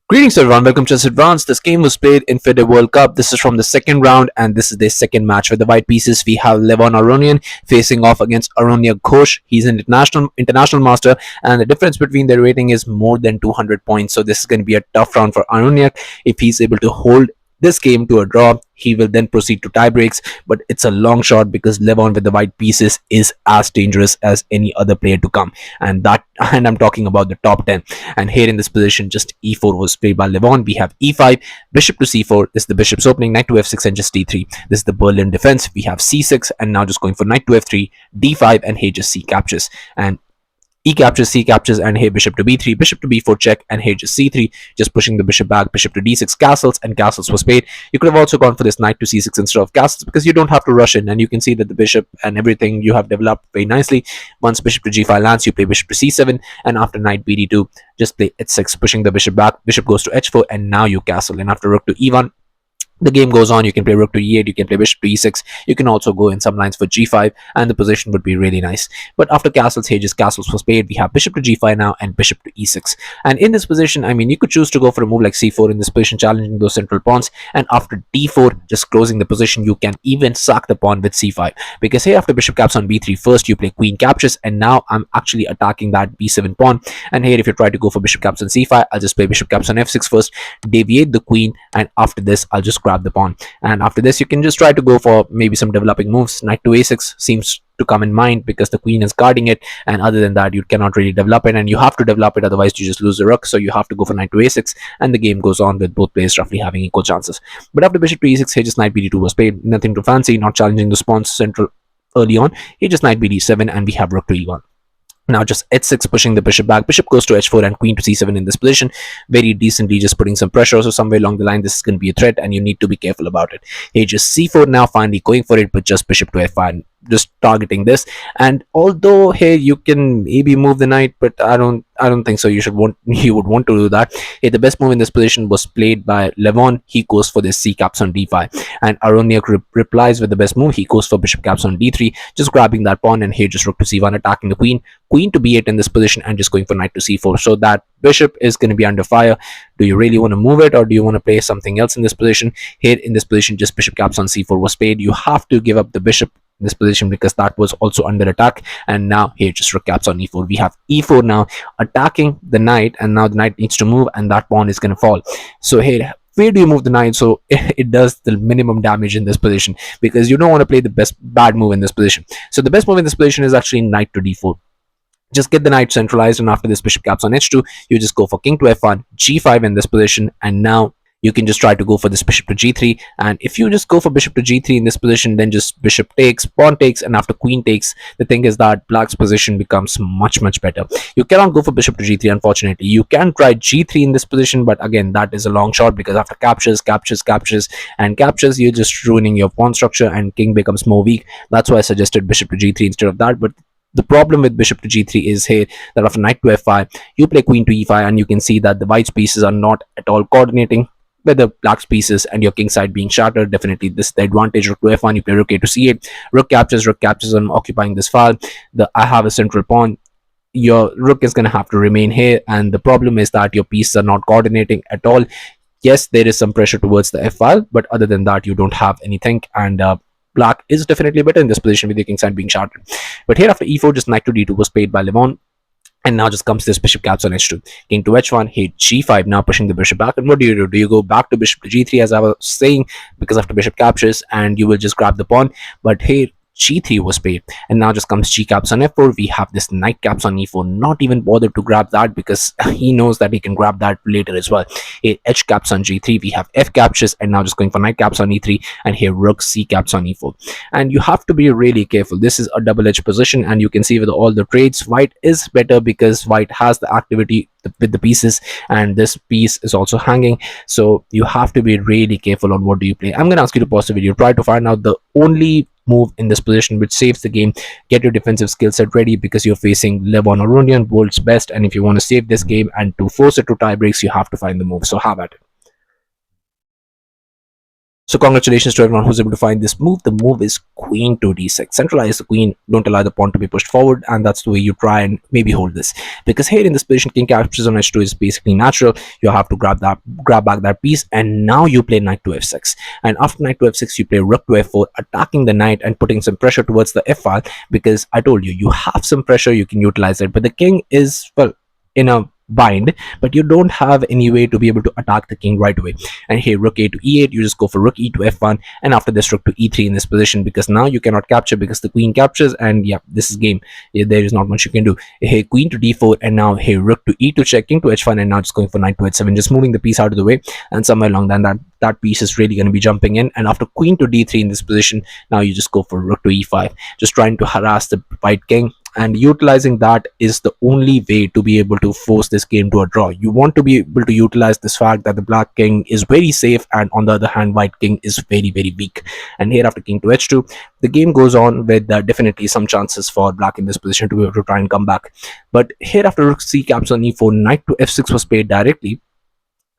Greetings everyone, welcome to ChessAdvancedd. This game was played in FIDE World Cup. This is from the second round and this is their second match. With the white pieces, we have Levon Aronian facing off against Aronyak Ghosh. He's an international master and the difference between their rating is more than 200 points. So this is going to be a tough round for Aronyak. If he's able to hold this game to a draw, he will then proceed to tie breaks, but it's a long shot because Levon with the white pieces is as dangerous as any other player to come, and I'm talking about the top 10. And here in this position, just e4 was played by Levon. We have e5, bishop to c4. This is the bishop's opening, knight to f6 and just d3. This is the Berlin defense. We have c6 and now just going for knight to f3, d5, and here just c captures, and e captures, c captures, and here bishop to b3, bishop to b4 check, and here just c3, just pushing the bishop back, bishop to d6, castles, and castles was played. You could have also gone for this knight to c6 instead of castles because you don't have to rush in, and you can see that the bishop and everything you have developed very nicely. Once bishop to g5 lands, you play bishop to c7, and after knight bd2, just play h6, pushing the bishop back, bishop goes to h4, and now you castle, and after rook to e1, the game goes on. You can play rook to e8, you can play bishop to e6, you can also go in some lines for g5, and the position would be really nice. But after castles, here just castles was played. We have bishop to g5 now and bishop to e6. And in this position, I mean, you could choose to go for a move like c4 in this position, challenging those central pawns, and after d4, just closing the position. You can even sack the pawn with c5, because here after bishop caps on b3, first you play queen captures, and now I'm actually attacking that b7 pawn. And here if you try to go for bishop caps on c5, I'll just play bishop caps on f6 first, deviate the queen, and after this I'll just grab the pawn. And after this you can just try to go for maybe some developing moves. Knight to a6 seems to come in mind because the queen is guarding it, and other than that you cannot really develop it, and you have to develop it, otherwise you just lose the rook. So you have to go for knight to a6, and the game goes on with both players roughly having equal chances. But after bishop to e6, here just knight bd2 was played. Nothing too fancy, not challenging the pawns central early on. Here just knight bd7, and we have rook to e1. Now just h6, pushing the bishop back, bishop goes to h4, and queen to c7 in this position, very decently just putting some pressure. So somewhere along the line this is going to be a threat, and you need to be careful about it. Here just c4 now, finally going for it, but just bishop to f5, just targeting this. And although here you can maybe move the knight, but I don't think so. You would want to do that. Here the best move in this position was played by Levon. He goes for this c caps on d5, and Aronyak replies with the best move. He goes for bishop caps on d3, just grabbing that pawn, and here just rook to c1, attacking the queen to b8 in this position, and just going for knight to c4. So that bishop is going to be under fire. Do you really want to move it, or do you want to play something else in this position? Here in this position, just bishop caps on c4 was played. You have to give up the bishop in this position because that was also under attack. And now here just rook caps on e4. We have e4 now attacking the knight, and now the knight needs to move, and that pawn is going to fall. So here, where do you move the knight so it does the minimum damage in this position, because you don't want to play the bad move in this position. So the best move in this position is actually knight to d4. Just get the knight centralized, and after this bishop caps on h2, you just go for king to f1, g5 in this position, and now you can just try to go for this bishop to g3. And if you just go for bishop to g3 in this position, then just bishop takes, pawn takes, and after queen takes, the thing is that black's position becomes much better. You cannot go for bishop to g3, unfortunately. You can try g3 in this position, but again, that is a long shot, because after captures, you're just ruining your pawn structure, and king becomes more weak. That's why I suggested bishop to g3 instead of that. But the problem with bishop to g3 is here that after knight to f5, you play queen to e5, and you can see that the white's pieces are not at all coordinating with the black's pieces, and your king side being shattered. Definitely this is the advantage. Rook to f1, you play rook a to c8, rook captures, I'm occupying this file. I have a central pawn. Your rook is going to have to remain here, and the problem is that your pieces are not coordinating at all. Yes, there is some pressure towards the f file, but other than that you don't have anything, and black is definitely better in this position with your king side being shattered. But here after e4, just knight to d2 was played by Levon. And now just comes this bishop caps on h2, king to h1, here g5, now pushing the bishop back. And what do? Do you go back to bishop to g3 as I was saying, because after bishop captures, and you will just grab the pawn. But here g3 was played, and now just comes g caps on f4. We have this knight caps on e4, not even bothered to grab that because he knows that he can grab that later as well. Here h caps on g3, we have f captures, and now just going for knight caps on e3, and here rook c caps on e4. And you have to be really careful. This is a double-edged position, and you can see with all the trades, white is better because white has the activity with the pieces, and this piece is also hanging, so you have to be really careful on what do you play. I'm going to ask you to pause the video, try to find out the only move in this position which saves the game. Get your defensive skill set ready because you're facing Levon Aronian, world's best, and if you want to save this game and to force it to tie breaks, you have to find the move. So have at it. So congratulations to everyone who's able to find this move. The move is queen to d6. Centralize the queen, don't allow the pawn to be pushed forward, and that's the way you try and maybe hold this. Because here in this position, king captures on h2 is basically natural. You have to grab back that piece, and now you play knight to f6. And after knight to f6, you play rook to f4, attacking the knight and putting some pressure towards the f file. Because I told you, you have some pressure, you can utilize it, but the king is, well, in a bind, but you don't have any way to be able to attack the king right away. And here rook a to e8, you just go for rook e to f1, and after this rook to e3 in this position, because now you cannot capture because the queen captures, and yeah, this is game. There is not much you can do. Here queen to d4, and now here rook to e2 check, king to h1, and now just going for knight to h7, just moving the piece out of the way, and somewhere along that piece is really going to be jumping in. And after queen to d3 in this position, now you just go for rook to e5, just trying to harass the white king. And utilizing that is the only way to be able to force this game to a draw. You want to be able to utilize this fact that the black king is very safe, and on the other hand, white king is very, very weak. And here after king to h2, the game goes on with definitely some chances for black in this position to be able to try and come back. But here after rook c caps on e4, knight to f6 was played directly.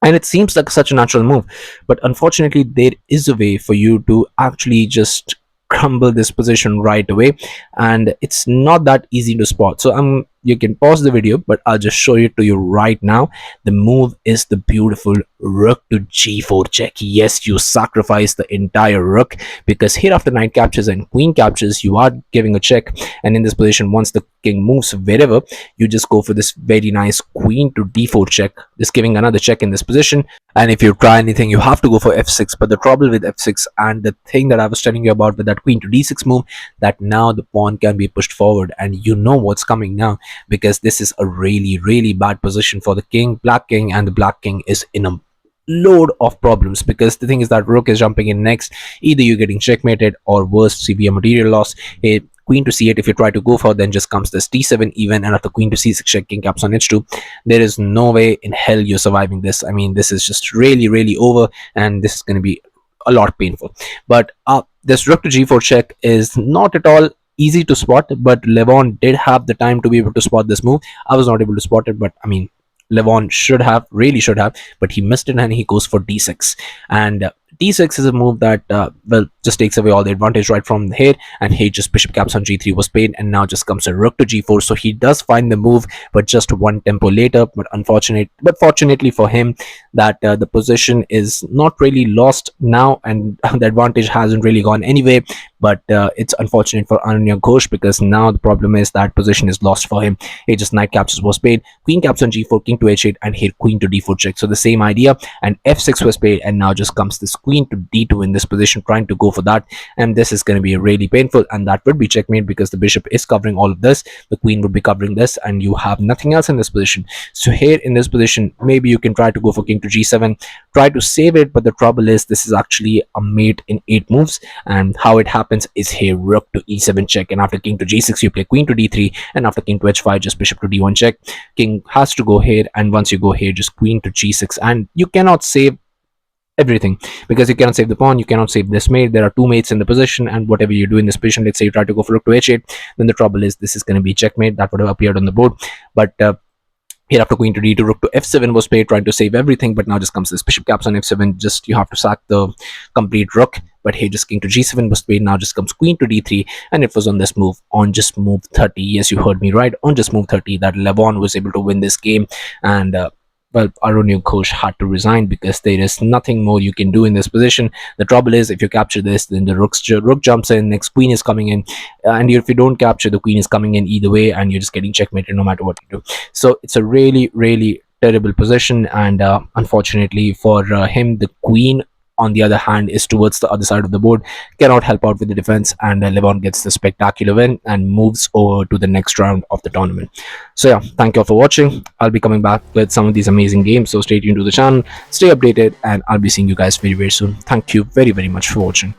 And it seems like such a natural move. But unfortunately, there is a way for you to actually just crumble this position right away, and it's not that easy to spot. So you can pause the video, but I'll just show it to you right now. The move is the beautiful rook to g4 check. Yes, you sacrifice the entire rook, because here after knight captures and queen captures, you are giving a check. And in this position, once the king moves wherever, you just go for this very nice queen to d4 check, just giving another check in this position. And if you try anything, you have to go for f6. But the trouble with f6, and the thing that I was telling you about with that queen to d6 move, that now the pawn can be pushed forward, and you know what's coming now, because this is a really, really bad position for the king, black king, and the black king is in a load of problems, because the thing is that rook is jumping in next. Either you're getting checkmated, or worse, severe material loss. Queen to c8, if you try to go for, then just comes this d7 even, and after queen to c6 check, king caps on h2. There is no way in hell you're surviving this. I mean, this is just really, really over, and this is going to be a lot painful. But this rook to g4 check is not at all easy to spot, but Levon did have the time to be able to spot this move. I was not able to spot it, but I mean, Levon really should have, but he missed it, and he goes for d6. And d6 is a move that well, just takes away all the advantage right from here. And here just bishop caps on g3 was played, and now just comes a rook to g4. So he does find the move, but just one tempo later. But fortunately for him, that the position is not really lost now, and the advantage hasn't really gone anyway. But it's unfortunate for Aronyak Ghosh, because now the problem is that position is lost for him. Here just knight captures was played, queen caps on g4, king to h8, and here queen to d4 check. So the same idea, and f6 was played, and now just comes this queen to d2 in this position, trying to go for that. And this is going to be really painful, and that would be checkmate, because the bishop is covering all of this, the queen would be covering this, and you have nothing else in this position. So here in this position, maybe you can try to go for king to g7, try to save it. But the trouble is, this is actually a mate in 8 moves, and how it happens is here rook to e7 check, and after king to g6 you play queen to d3, and after king to h5 just bishop to d1 check. King has to go here, and once you go here, just queen to g6, and you cannot save everything, because you cannot save the pawn, you cannot save this mate. There are 2 mates in the position, and whatever you do in this position, let's say you try to go for rook to h8, then the trouble is this is going to be checkmate. That would have appeared on the board. But here after queen to d2, rook to f7 was played, trying to save everything. But now just comes this bishop caps on f7, just you have to sack the complete rook. But here just king to g7 was played, now just comes queen to d3, and it was on this move, on just move 30. Yes, you heard me right, on just move 30, that Levon was able to win this game. And well, Aronian Ghosh had to resign, because there is nothing more you can do in this position. The trouble is, if you capture this, then the rook jumps in, next queen is coming in, and if you don't capture, the queen is coming in either way, and you're just getting checkmated no matter what you do. So it's a really, really terrible position. And unfortunately for him, the queen on the other hand, is towards the other side of the board, cannot help out with the defense, and Levon gets the spectacular win and moves over to the next round of the tournament. So yeah, thank you all for watching. I'll be coming back with some of these amazing games, so stay tuned to the channel, stay updated, and I'll be seeing you guys very, very soon. Thank you very, very much for watching.